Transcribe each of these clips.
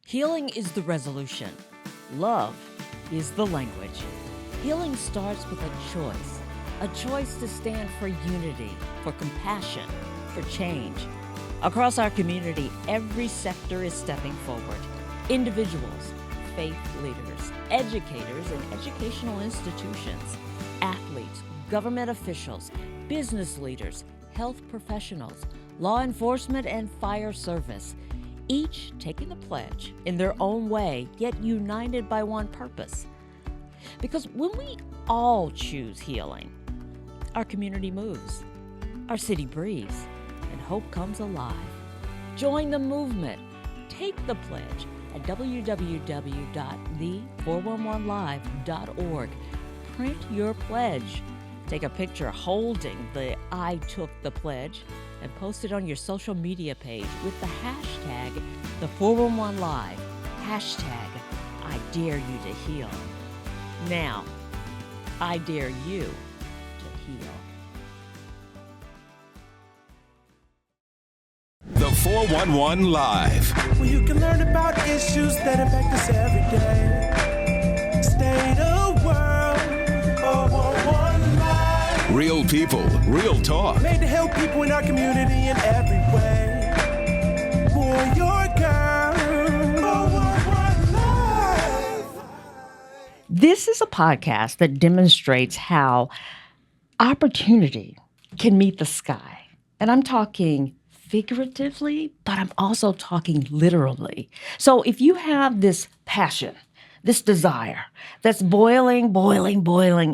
Healing is the resolution. Love is the language. Healing starts with a choice to stand for unity, for compassion, for change. Across our community, every sector is stepping forward. Individuals, faith leaders, educators and educational institutions, athletes, government officials, business leaders, health professionals, law enforcement and fire service, each taking the pledge in their own way, yet united by one purpose. Because when we all choose healing, our community moves, our city breathes, and hope comes alive. Join the movement. Take the pledge at www.the411live.org. Print your pledge. Take a picture holding the I Took the Pledge and post it on your social media page with the hashtag the411live. Hashtag I dare you to heal. Now, I dare you to heal. The 411 Live. Where you can learn about issues that impact us every day. State of world, 411 Live. Real people, real talk. Made to help people in our community in every way. For your girl, 411 Live. This is a podcast that demonstrates how opportunity can meet the sky. And I'm talking figuratively, but I'm also talking literally. So if you have this passion, this desire that's boiling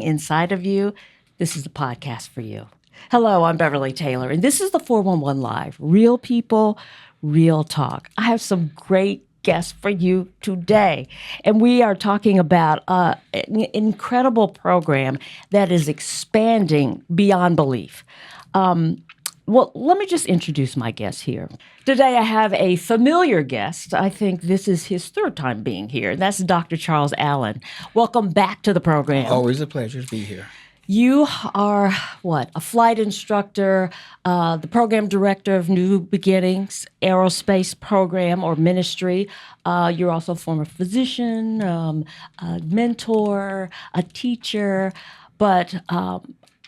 inside of you, this is the podcast for you. Hello, I'm Beverly Taylor, and this is the 411 Live. Real people, real talk. I have some great guests for you today, and we are talking about an incredible program that is expanding beyond belief. Well, let me just introduce my guest here. Today I have a familiar guest. I think this is his third time being here, and that's Dr. Charles Allen. Welcome back to the program. Always a pleasure to be here. You are, a flight instructor, the program director of New Beginnings Aerospace Program or Ministry. You're also a former physician, a mentor, a teacher, but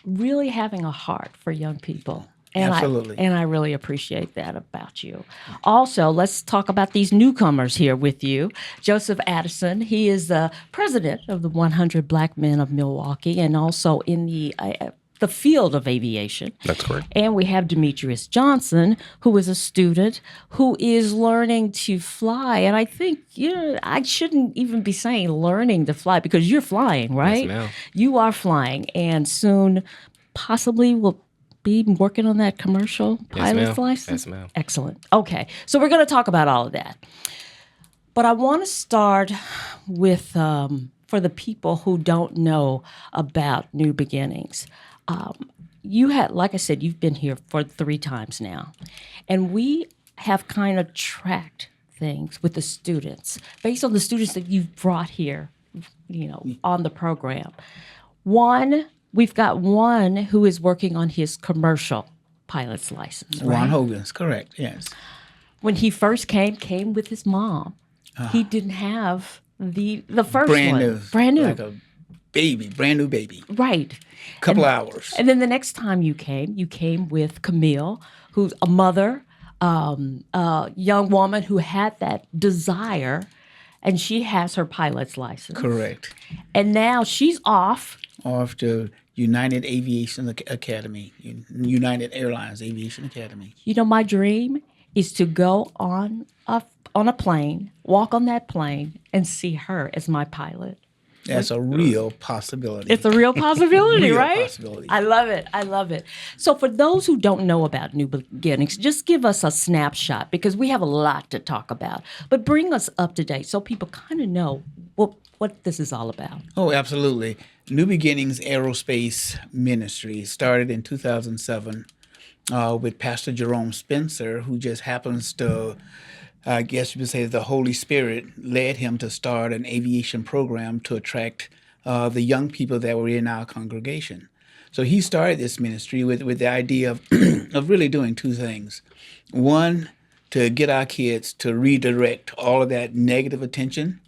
really having a heart for young people. Absolutely. I really appreciate that about you. Also, let's talk about these newcomers here with you. Joseph Addison, he is the president of the 100 Black Men of Milwaukee and also in the field of aviation. That's correct. And we have Demetrius Johnson, who is a student who is learning to fly. And I think I shouldn't even be saying learning to fly because you're flying, right? Yes, ma'am. You are flying and soon possibly will be working on that commercial pilot's license? Yes, ma'am. Excellent. Okay, so we're going to talk about all of that. But I want to start with, for the people who don't know about New Beginnings, you had, like I said, you've been here for 3 times now. And we have kind of tracked things with the students, based on the students that you've brought here, on the program. We've got one who is working on his commercial pilot's license. Right? Ron Hogan's, correct, yes. When he first came with his mom. He didn't have the first Brand one. new. Brand new. Like a baby, brand new baby. Right. Couple hours. And then the next time you came with Camille, who's a mother, a young woman who had that desire, and she has her pilot's license. Correct. And now she's off to United Aviation Academy, United Airlines Aviation Academy. My dream is to go on a plane, walk on that plane, and see her as my pilot. That's a real possibility. It's a real possibility, Real right? possibility. I love it. So for those who don't know about New Beginnings, just give us a snapshot because we have a lot to talk about. But bring us up to date so people kind of know what this is all about. Oh, absolutely. New Beginnings Aerospace Ministry started in 2007 with Pastor Jerome Spencer, who just happens to, I guess you would say, the Holy Spirit led him to start an aviation program to attract the young people that were in our congregation. So he started this ministry with the idea of, of really doing 2 things. One, to get our kids to redirect all of that negative attention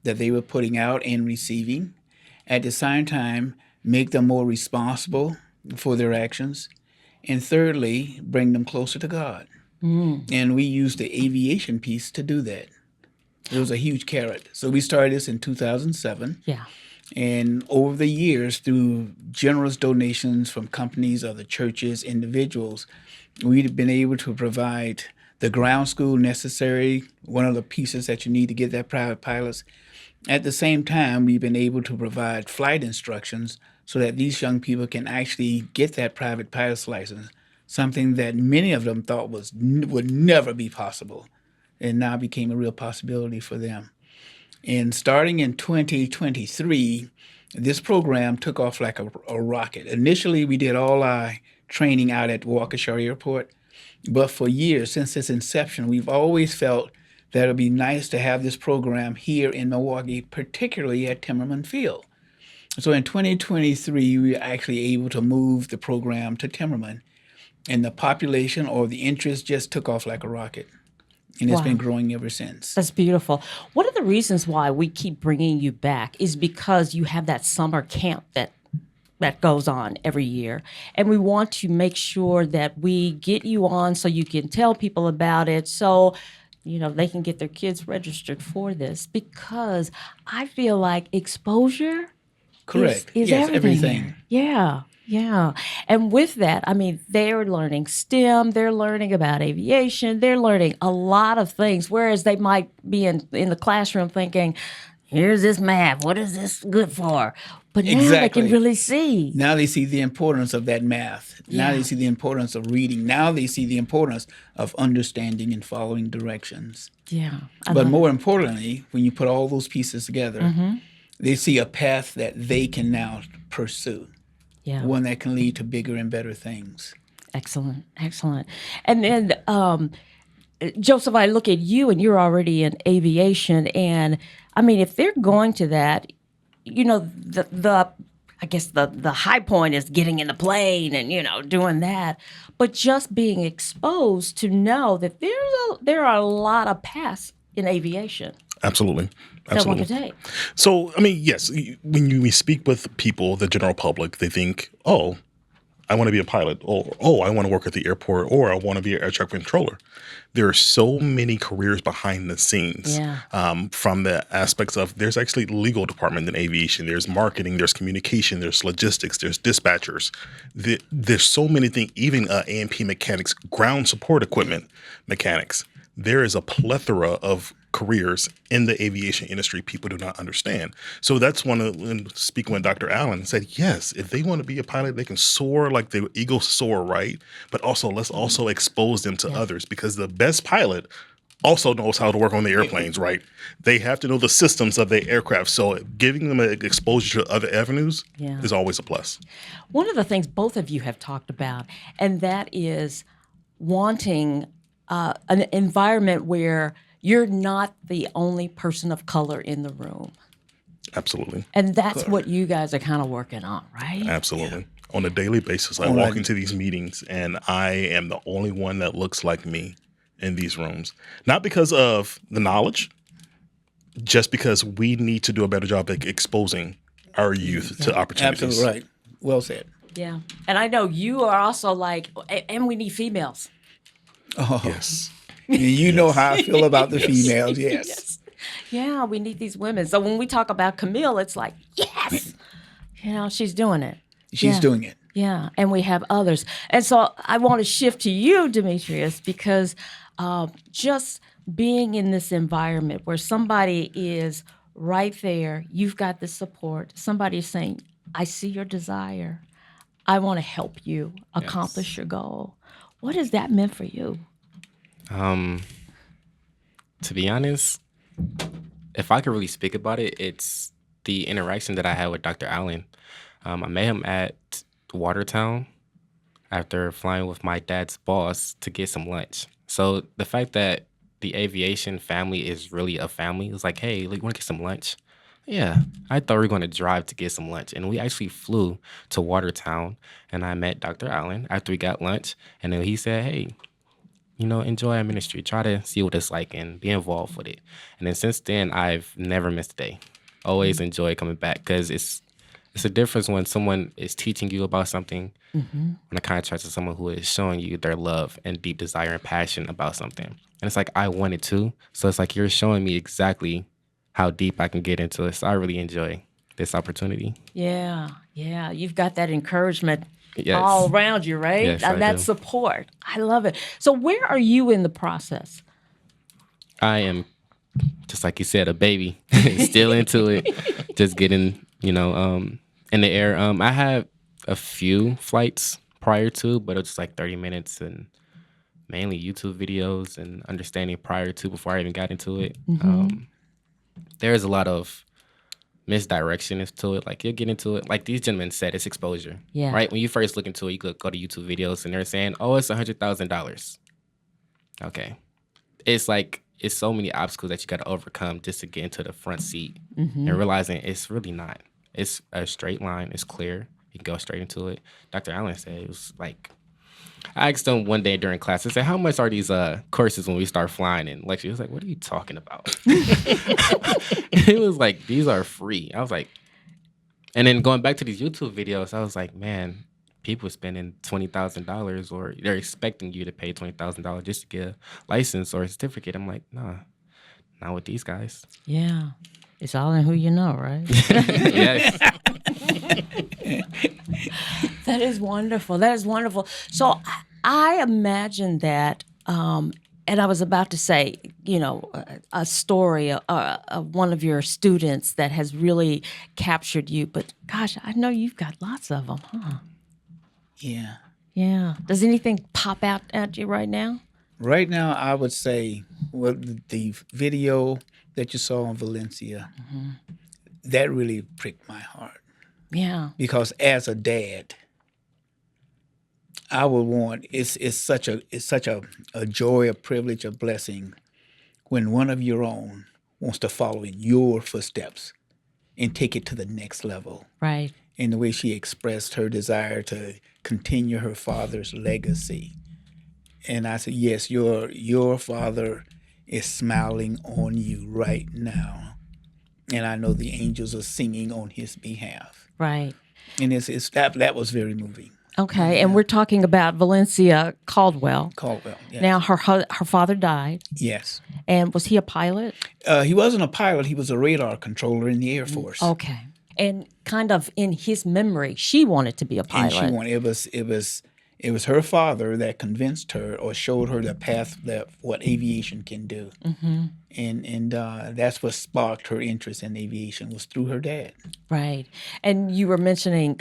that they were putting out and receiving. At the same time, make them more responsible for their actions. And thirdly, bring them closer to God. And we used the aviation piece to do that. It was a huge carrot. So we started this in 2007. Yeah. And over the years, through generous donations from companies, other churches, individuals, we've been able to provide the ground school necessary, one of the pieces that you need to get that private pilots. At the same time, we've been able to provide flight instructions so that these young people can actually get that private pilot's license, something that many of them thought would never be possible, and now became a real possibility for them. And starting in 2023, this program took off like a rocket. Initially, we did all our training out at Waukesha Airport, but for years, since its inception, we've always felt that it would be nice to have this program here in Milwaukee, particularly at Timmerman Field. So in 2023, we were actually able to move the program to Timmerman, and the population or the interest just took off like a rocket. And it's been growing ever since. That's beautiful. One of the reasons why we keep bringing you back is because you have that summer camp that goes on every year. And we want to make sure that we get you on so you can tell people about it, so they can get their kids registered for this, because I feel like exposure is yes, everything. Yeah. Yeah. And with that, they're learning STEM, they're learning about aviation, they're learning a lot of things, whereas they might be in the classroom thinking, here's this math, what is this good for? But now they can really see. Now they see the importance of that math. Yeah. Now they see the importance of reading. Now they see the importance of understanding and following directions. Yeah. But more importantly, when you put all those pieces together, they see a path that they can now pursue. Yeah. One that can lead to bigger and better things. Excellent. And then, Joseph, I look at you and you're already in aviation. And if they're going to that, the high point is getting in the plane and, doing that. But just being exposed to know that there are a lot of paths in aviation. Absolutely. That one can take. So, yes, when we speak with people, the general public, they think, oh, I want to be a pilot, or, oh, I want to work at the airport, or I want to be an air traffic controller. There are so many careers behind the scenes, from the aspects of there's actually legal department in aviation, there's marketing, there's communication, there's logistics, there's dispatchers. There's so many things, even A&P mechanics, ground support equipment mechanics. There is a plethora of careers in the aviation industry people do not understand. So that's when speaking with Dr. Allen said, yes, if they want to be a pilot, they can soar like the eagles soar, right? But also let's also expose them to others, because the best pilot also knows how to work on the airplanes, right? They have to know the systems of the aircraft. So giving them exposure to other avenues is always a plus. One of the things both of you have talked about, and that is wanting an environment where you're not the only person of color in the room. Absolutely. And that's what you guys are kind of working on, right? Absolutely. Yeah. On a daily basis, I walk into these meetings and I am the only one that looks like me in these rooms. Not because of the knowledge, just because we need to do a better job at exposing our youth to opportunities. Absolutely right. Well said. Yeah. And I know you are also like, and we need females. Oh. Yes. You know how I feel about the females, yes. Yeah, we need these women. So when we talk about Camille, it's like, yes, she's doing it. She's doing it. Yeah, and we have others. And so I want to shift to you, Demetrius, because just being in this environment where somebody is right there, you've got the support, somebody is saying, I see your desire. I want to help you accomplish your goal. What has that meant for you? To be honest, if I could really speak about it, it's the interaction that I had with Dr. Allen. I met him at Watertown after flying with my dad's boss to get some lunch. So the fact that the aviation family is really a family, it was like, hey, you want to get some lunch? Yeah, I thought we were going to drive to get some lunch. And we actually flew to Watertown, and I met Dr. Allen after we got lunch. And then he said, hey, enjoy our ministry. Try to see what it's like and be involved with it. And then since then, I've never missed a day. Always enjoy coming back because it's a difference when someone is teaching you about something when a contrast to someone who is showing you their love and deep desire and passion about something. And it's like, I want it too. So it's like you're showing me exactly how deep I can get into it. So I really enjoy this opportunity. Yeah, yeah. You've got that encouragement Yes. all around you, right? Yes, And I that do. support. I love it. So where are you in the process? I am, just like you said, a baby, still into it, just getting, in the air. I had a few flights prior to, but it was just like 30 minutes and mainly YouTube videos and understanding prior to before I even got into it. There's a lot of misdirection to it. Like, you'll get into it. Like these gentlemen said, it's exposure. Yeah. Right? When you first look into it, you could go to YouTube videos and they're saying, oh, it's $100,000. Okay. It's like, it's so many obstacles that you got to overcome just to get into the front seat and realizing it's really not. It's a straight line. It's clear. You can go straight into it. Dr. Allen said it was like, I asked him one day during class, I said, how much are these courses when we start flying in lecture? He was like, what are you talking about? It was like, these are free. I was like, and then going back to these YouTube videos, I was like, man, people spending $20,000 or they're expecting you to pay $20,000 just to get a license or a certificate. I'm like, nah, not with these guys. Yeah. It's all in who you know, right? Yes. That is wonderful. That is wonderful. So I imagine that, and I was about to say, a story of one of your students that has really captured you. But gosh, I know you've got lots of them, huh? Yeah. Yeah. Does anything pop out at you right now? Right now, I would say, well, the video that you saw on Valencia, that really pricked my heart. Yeah. Because as a dad, I would want it's such a joy, a privilege, a blessing when one of your own wants to follow in your footsteps and take it to the next level. Right. In the way she expressed her desire to continue her father's legacy. And I said, yes, your father is smiling on you right now. And I know the angels are singing on his behalf. Right. And that was very moving. Okay. And we're talking about Valencia Caldwell. Caldwell, yes. Now, her father died. Yes. And was he a pilot? He wasn't a pilot. He was a radar controller in the Air Force. Okay. And kind of in his memory, she wanted to be a pilot. And she wanted, it was her father that convinced her or showed her the path that what aviation can do. Mm-hmm. And that's what sparked her interest in aviation was through her dad. Right. And you were mentioning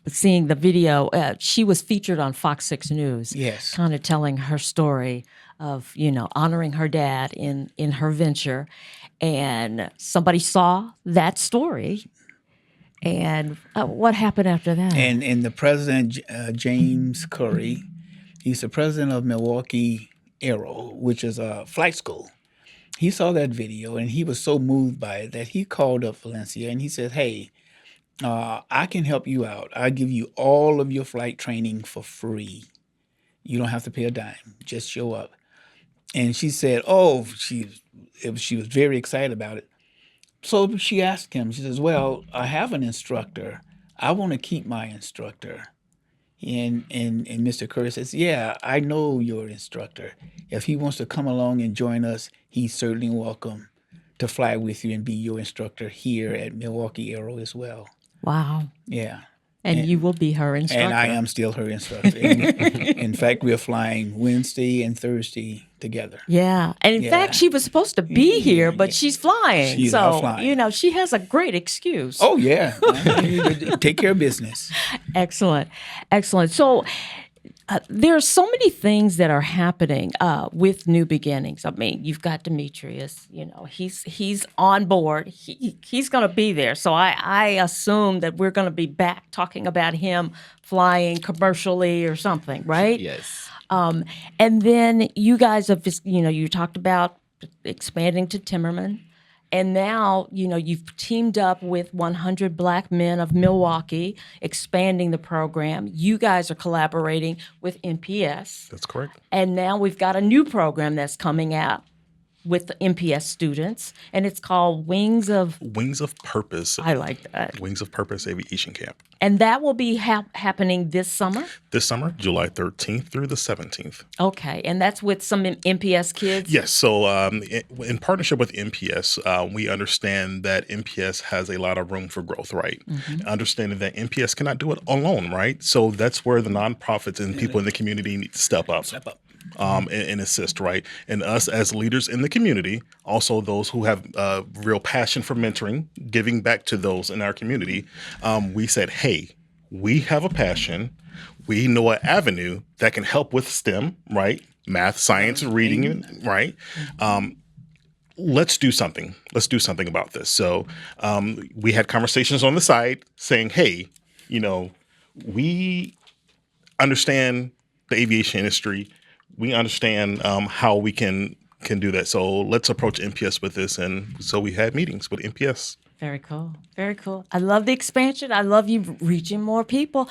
seeing the video. She was featured on Fox 6 News. Yes. Kind of telling her story of, honoring her dad in her venture. And somebody saw that story. And what happened after that? And the president, James Curry, he's the president of Milwaukee Aero, which is a flight school. He saw that video and he was so moved by it that he called up Valencia and he said, hey, I can help you out. I'll give you all of your flight training for free. You don't have to pay a dime. Just show up. And she said, she was very excited about it. So she asked him, she says, well, I have an instructor. I want to keep my instructor. And Mr. Curry says, yeah, I know your instructor. If he wants to come along and join us, he's certainly welcome to fly with you and be your instructor here at Milwaukee Aero as well. Wow. Yeah. And you will be her instructor. And I am still her instructor. In fact, we're flying Wednesday and Thursday together. Yeah. And in fact, she was supposed to be here, but she's flying. She's out flying. She has a great excuse. Oh, yeah. Take care of business. Excellent. Excellent. So there are so many things that are happening with New Beginnings. I mean, you've got Demetrius, he's on board. He's going to be there. So I assume that we're going to be back talking about him flying commercially or something, right? Yes. And then you guys have, you talked about expanding to Timmerman. And now, you've teamed up with 100 Black Men of Milwaukee, expanding the program. You guys are collaborating with MPS. That's correct. And now we've got a new program that's coming out with the MPS students, and it's called Wings of Purpose. I like that. Wings of Purpose Aviation Camp. And that will be happening this summer? This summer, July 13th through the 17th. Okay, and that's with some MPS kids? Yes. So in partnership with MPS, we understand that MPS has a lot of room for growth, right? Understanding that MPS cannot do it alone, right? So that's where the nonprofits and people in the community need to step up. And assist, right? And us as leaders in the community, also those who have real passion for mentoring, giving back to those in our community, we said, hey, we have a passion. We know an avenue that can help with STEM, right? Math, science, reading, right? Let's do something. Let's do something about this. So we had conversations on the side saying, hey, we understand the aviation industry. We understand how we can do that. So let's approach MPS with this. And so we had meetings with MPS. Very cool. Very cool. I love the expansion. I love you reaching more people.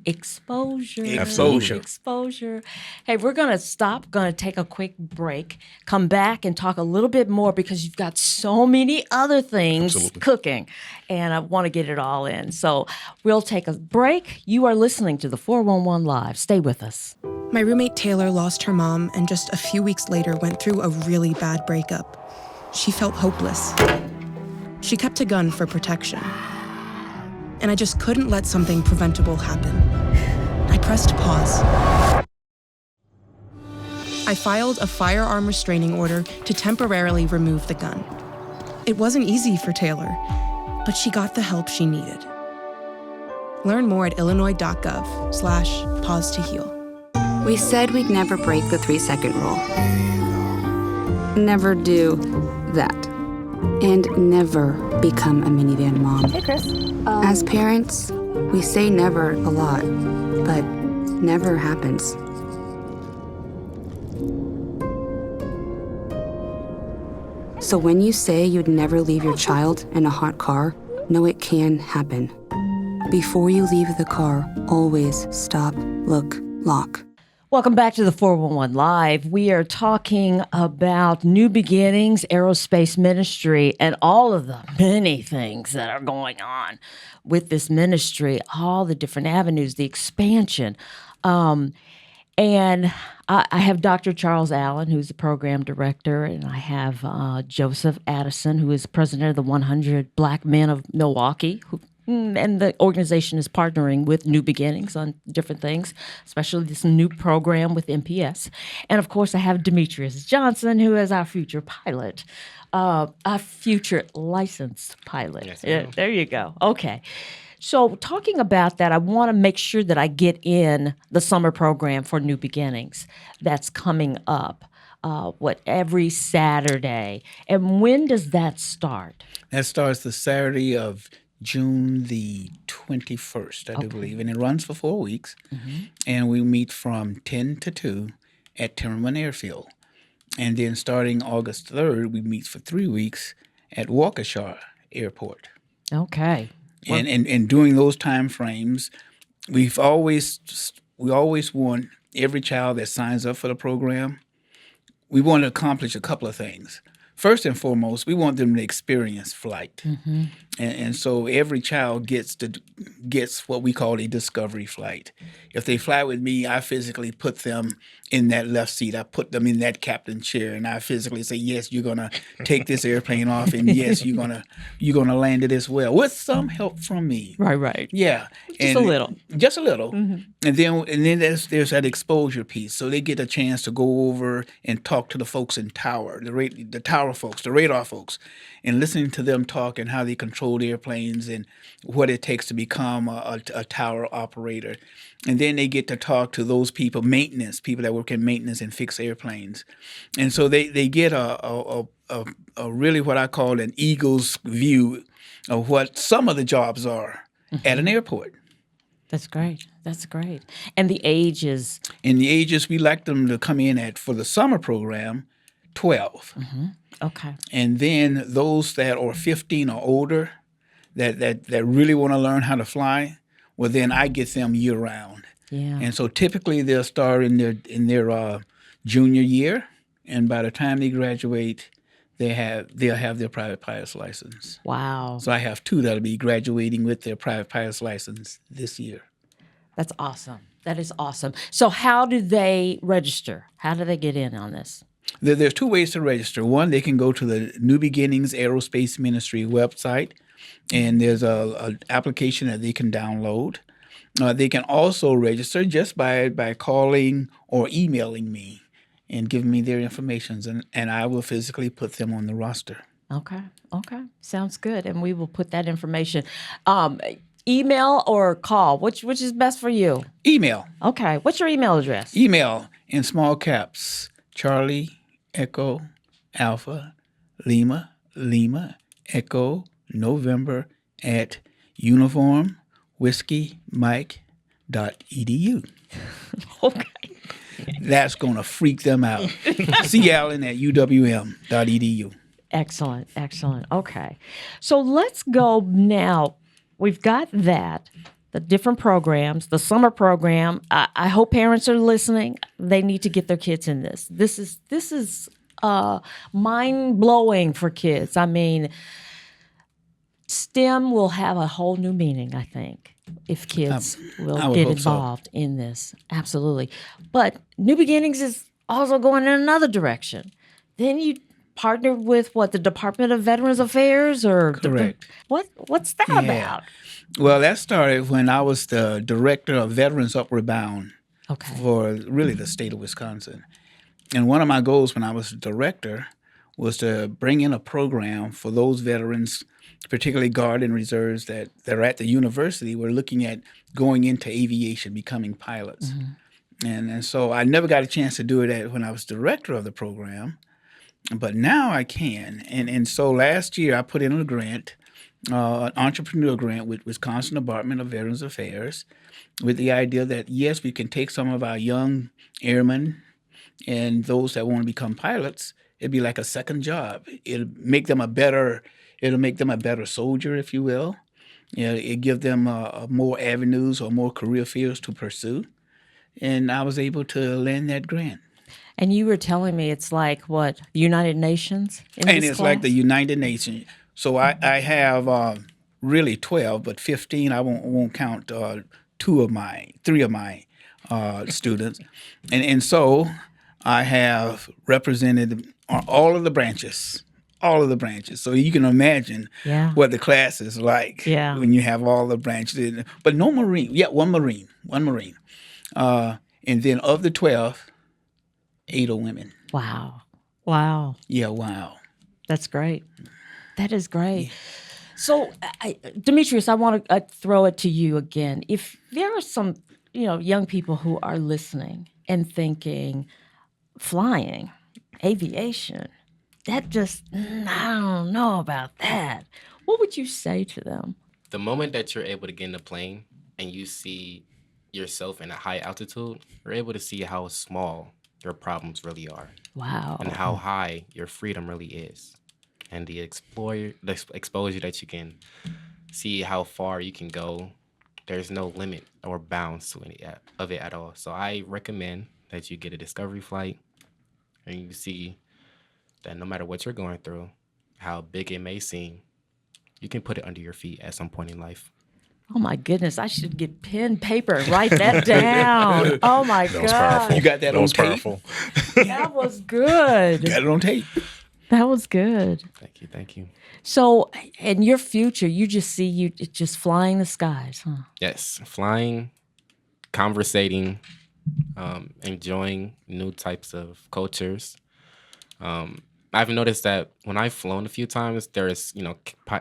Exposure. Exposure. Hey, we're going to stop, going to take a quick break, come back and talk a little bit more because you've got so many other things cooking, and I want to get it all in. So we'll take a break. You are listening to the 411 Live. Stay with us. My roommate Taylor lost her mom and just a few weeks later went through a really bad breakup. She felt hopeless. She kept a gun for protection. And I just couldn't let something preventable happen. I pressed pause. I filed a firearm restraining order to temporarily remove the gun. It wasn't easy for Taylor, but she got the help she needed. Learn more at illinois.gov/pause to heal. We said we'd never break the 3-second rule. Never do that. And never become a minivan mom. Hey, Chris. As parents, we say never a lot, but never happens. So when you say you'd never leave your child in a hot car, know it can happen. Before you leave the car, always stop, look, lock. Welcome back to the 411 Live. We are talking about New Beginnings Aerospace Ministry and all of the many things that are going on with this ministry, all the different avenues, the expansion. And I have Dr. Charles Allen, who's the program director, and I have Joseph Addison, who is president of the 100 Black Men of Milwaukee, and the organization is partnering with New Beginnings on different things, especially this new program with MPS. And, of course, I have Demetrius Johnson, who is our future pilot, our future licensed pilot. Yes, There you go. Okay. So talking about that, I want to make sure that I get in the summer program for New Beginnings that's coming up, every Saturday. And when does that start? That starts the Saturday of June the 21st, I do believe, and it runs for 4 weeks. And we meet from 10 to 2 at Timmerman Airfield. And then starting August 3rd, we meet for 3 weeks at Waukesha Airport. Okay. And during those time frames, we always want every child that signs up for the program, we want to accomplish a couple of things. First and foremost, we want them to experience flight. And so every child gets what we call a discovery flight. If they fly with me, I physically put them in that left seat. I put them in that captain chair, and I physically say, yes, you're going to take this airplane off, and yes, you're gonna land it as well, with some help from me. Right. Yeah. Just a little. Just a little. And then there's that exposure piece. So they get a chance to go over and talk to the folks in tower, the tower folks, the radar folks, and listening to them talk and how they control the airplanes and what it takes to become a tower operator. And then they get to talk to those people that work in maintenance and fix airplanes. And so they get a really what I call an eagle's view of what some of the jobs are at an airport. That's great. That's great. And the ages? And the ages we like them to come in at for the summer program, 12. Okay. And then those that are 15 or older that really want to learn how to fly, well, then I get them year round. Yeah. And so typically they'll start in their junior year, and by the time they graduate, they'll have their private pilot's license. Wow. So I have 2 that'll be graduating with their private pilot's license this year. That's awesome. That is awesome. So how do they register? How do they get in on this? There's 2 ways to register. One, they can go to the New Beginnings Aerospace Ministry website, and there's a application that they can download. They can also register just by calling or emailing me and giving me their information, and I will physically put them on the roster. Okay. Sounds good. And we will put that information. Email or call? Which is best for you? Email. Okay. What's your email address? Email in small caps: Charlie, Echo, Alpha, Lima, Echo, November at uniformwhiskey.mike.edu. Okay. That's going to freak them out. C. Allen at uwm.edu. Excellent. Okay. So let's go now. We've got that, the different programs, the summer program. I hope parents are listening. They need to get their kids in this. This is mind-blowing for kids. I mean, STEM will have a whole new meaning, I think, if kids will get involved in this. Absolutely. But New Beginnings is also going in another direction. Then you partnered with the Department of Veterans Affairs, or Correct. What's that about? Well, that started when I was the director of Veterans Upward Bound for really the state of Wisconsin. And one of my goals when I was the director was to bring in a program for those veterans, particularly Guard and Reserves that are at the university, were looking at going into aviation, becoming pilots. And so I never got a chance to do it when I was director of the program, but now I can. And so last year I put in a grant, an entrepreneur grant with Wisconsin Department of Veterans Affairs, with the idea that, yes, we can take some of our young airmen and those that want to become pilots. It'd be like a second job. It'll make them a better soldier, if you will. It give them more avenues or more career fields to pursue. And I was able to land that grant. And you were telling me it's like what, United Nations? And it's like the United Nations. So I have really 12, but 15. I won't count three of my students, and so I have represented all of the branches. So you can imagine what the class is like when you have all the branches. But no Marine. Yeah, one Marine. And then of the 12, 8 are women. Wow. Yeah, wow. That's great. That is great. Yeah. So, Demetrius, I want to throw it to you again. If there are some, young people who are listening and thinking, flying, aviation, that just, I don't know about that. What would you say to them? The moment that you're able to get in a plane and you see yourself in a high altitude, you're able to see how small your problems really are. Wow. And how high your freedom really is. And the exposure that you can see how far you can go. There's no limit or bounds to any of it at all. So I recommend that you get a discovery flight and you see that no matter what you're going through, how big it may seem, you can put it under your feet at some point in life. Oh, my goodness. I should get pen, paper, and write that down. Oh, my God. That was powerful. You got that on tape? Powerful. That was good. You got it on tape. That was good. Thank you. So, in your future, you just see you just flying the skies, huh? Yes, flying, conversating, enjoying new types of cultures. I've noticed that when I've flown a few times, there's,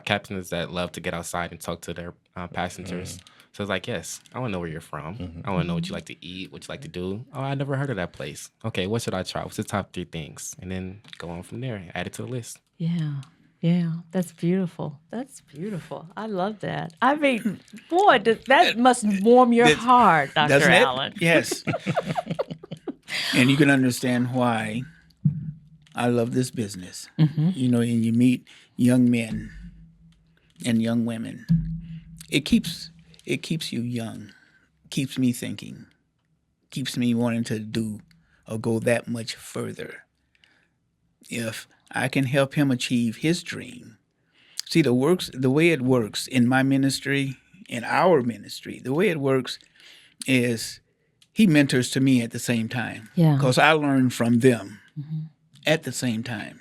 captains that love to get outside and talk to their passengers. So it's like, yes, I want to know where you're from. I want to know what you like to eat, what you like to do. Oh, I never heard of that place. Okay, what should I try? What's the top 3 things? And then go on from there, add it to the list. Yeah, that's beautiful. I love that. I mean, boy, that must warm your heart, Dr. Allen. Yes. And you can understand why I love this business. You know, and you meet young men and young women. It keeps you young, keeps me thinking, keeps me wanting to do or go that much further. If I can help him achieve his dream. See, the way it works in my ministry, in our ministry, the way it works is he mentors to me at the same time. Yeah. Because I learn from them at the same time.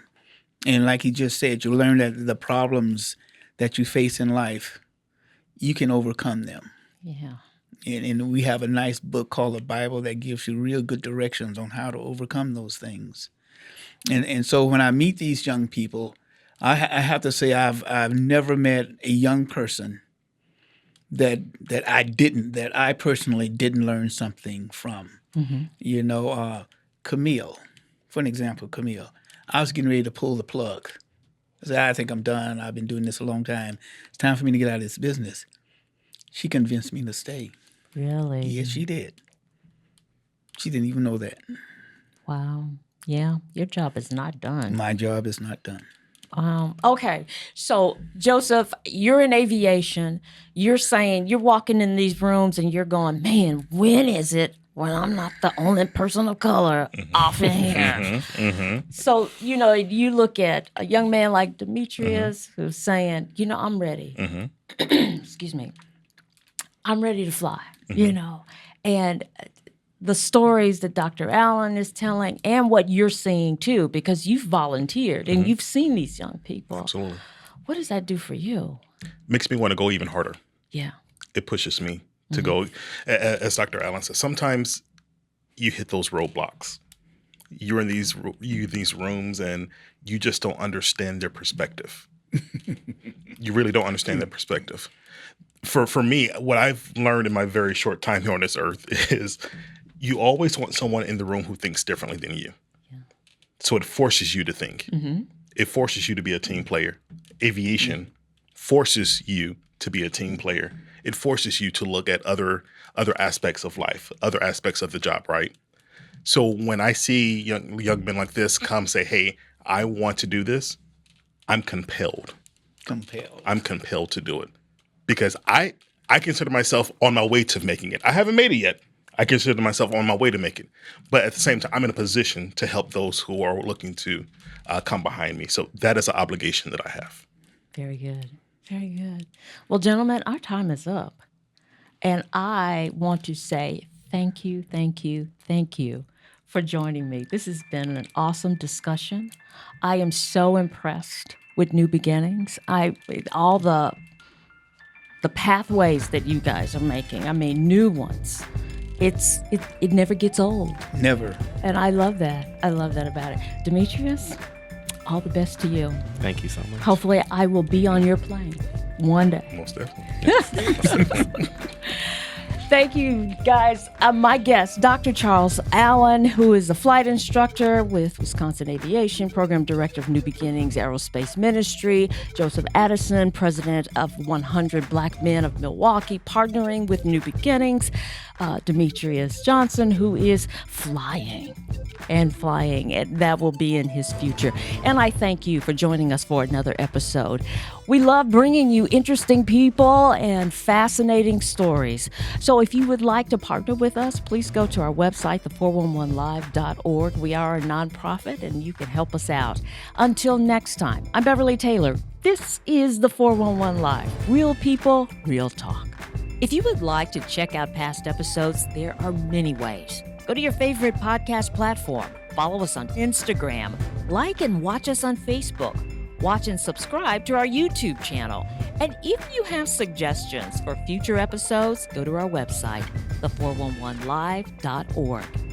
And like he just said, you learn that the problems that you face in life, you can overcome them. Yeah. And we have a nice book called the Bible that gives you real good directions on how to overcome those things. And so when I meet these young people, I have to say I've never met a young person that I personally didn't learn something from. You know, Camille, for an example, Camille. I was getting ready to pull the plug. I said, I think I'm done. I've been doing this a long time. It's time for me to get out of this business. She convinced me to stay. Really? Yes, she did. She didn't even know that. Wow. Yeah, your job is not done. My job is not done. Okay, so Joseph, you're in aviation. You're saying you're walking in these rooms and you're going, man, when is it when I'm not the only person of color off in here? So, you know, you look at a young man like Demetrius who's saying, you know, I'm ready. Excuse me. I'm ready to fly, you know. And the stories that Dr. Allen is telling and what you're seeing too, because you've volunteered and you've seen these young people. Absolutely. What does that do for you? Makes me want to go even harder. Yeah. It pushes me to go, as Dr. Allen said, sometimes you hit those roadblocks. You're in these rooms and you just don't understand their perspective. You really don't understand their perspective. For me, what I've learned in my very short time here on this earth is you always want someone in the room who thinks differently than you. Yeah. So it forces you to think. It forces you to be a team player. Aviation forces you to be a team player. It forces you to look at other aspects of life, other aspects of the job, right? So when I see young men like this come say, hey, I want to do this, I'm compelled. I'm compelled to do it. Because I consider myself on my way to making it. I haven't made it yet. I consider myself on my way to make it. But at the same time, I'm in a position to help those who are looking to come behind me. So that is an obligation that I have. Very good. Very good. Well, gentlemen, our time is up. And I want to say thank you for joining me. This has been an awesome discussion. I am so impressed with New Beginnings. All the pathways that you guys are making, I mean, new ones. It never gets old. Never. And I love that. I love that about it. Demetrius, all the best to you. Thank you so much. Hopefully I will be on your plane one day. Most definitely. Thank you, guys. My guest, Dr. Charles Allen, who is a flight instructor with Wisconsin Aviation, Program Director of New Beginnings Aerospace Ministry, Joseph Addison, President of 100 Black Men of Milwaukee, partnering with New Beginnings, Demetrius Johnson, who is flying, and that will be in his future. And I thank you for joining us for another episode. We love bringing you interesting people and fascinating stories. So if you would like to partner with us, please go to our website, the411live.org. We are a nonprofit and you can help us out. Until next time, I'm Beverly Taylor. This is the 411 Live. Real people, real talk. If you would like to check out past episodes, there are many ways. Go to your favorite podcast platform. Follow us on Instagram. Like and watch us on Facebook. Watch and subscribe to our YouTube channel. And if you have suggestions for future episodes, go to our website, the411live.org.